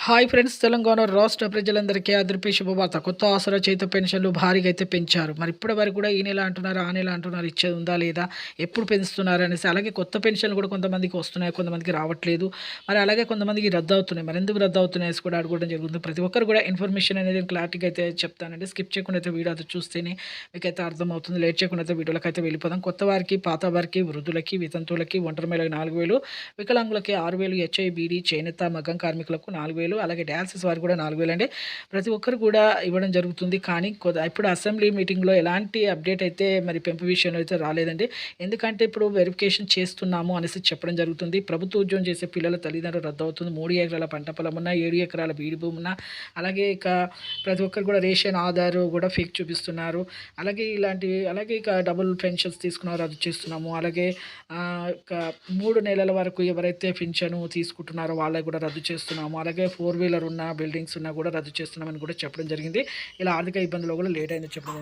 Hi friends, Telangana రాష్ట్ర ప్రజలందరికీ అదిరిపే శుభవార్త. కొత్త ఆసరా చేత పెన్షన్లు భారీగా అయితే పెంచారు. మరి ఇప్పటి వరకు కూడా ఈ నెల అంటున్నారు, ఆ నెల అంటున్నారు, ఇచ్చేది ఉందా లేదా, ఎప్పుడు పెంచుతున్నారు అనేసి. అలాగే కొత్త పెన్షన్లు కూడా కొంతమందికి వస్తున్నాయి, కొంతమందికి రావట్లేదు. మరి అలాగే కొంతమందికి రద్దు అవుతున్నాయి. మరి ఎందుకు రద్దు అవుతున్నాయి అనేసి కూడా అడగడం జరుగుతుంది. ప్రతి ఒక్కరు కూడా ఇన్ఫర్మేషన్ అనేది క్లారిటీగా అయితే చెప్తానండి. స్కిప్ చేయకుండా అయితే వీడియో అయితే చూస్తేనే మీకైతే అర్థమవుతుంది. లేట్ చేయకుండా అయితే వీడియోలకి అయితే వెళ్ళిపోదాం. కొత్త వారికి, పాత వారికి, వృద్ధులకి, వితంతువులకి, ఒంటరి మహిళలకు 4,000, వికలాంగులకి 6,000, హెచ్ఐబీడీ, చేనేత, మగ్గం కార్మికులకు 4,000, అలాగే డయాలసిస్ వారికి కూడా 4,000 అండి. ప్రతి ఒక్కరు కూడా ఇవ్వడం జరుగుతుంది. కానీ ఇప్పుడు అసెంబ్లీ మీటింగ్‌లో ఎలాంటి అప్డేట్ అయితే మరి పెంపు విషయంలో అయితే రాలేదండి. ఎందుకంటే ఇప్పుడు వెరిఫికేషన్ చేస్తున్నాము అనేసి చెప్పడం జరుగుతుంది. ప్రభుత్వ ఉద్యోగం చేసే పిల్లల తల్లిదండ్రులు రద్దవుతుంది. 3 ఎకరాల పంట పొలం ఉన్నా, 7 ఎకరాల బీడు భూమి ఉన్నా, అలాగే ఇక ప్రతి ఒక్కరు కూడా రేషన్ ఆధారు కూడా ఫేక్ చూపిస్తున్నారు. అలాగే ఇక డబుల్ పెన్షన్స్ తీసుకున్నారో రద్దు చేస్తున్నాము. అలాగే ఇక 3 నెలల వరకు ఎవరైతే పింఛను తీసుకుంటున్నారో వాళ్ళకి కూడా రద్దు చేస్తున్నాము. అలాగే 4 వీలర్ ఉన్న బిల్డింగ్స్ ఉన్నా కూడా రద్దు చేస్తున్నామని కూడా చెప్పడం జరిగింది. ఇలా ఆర్థిక ఇబ్బందులు కూడా లేట్ అయిందని చెప్పడం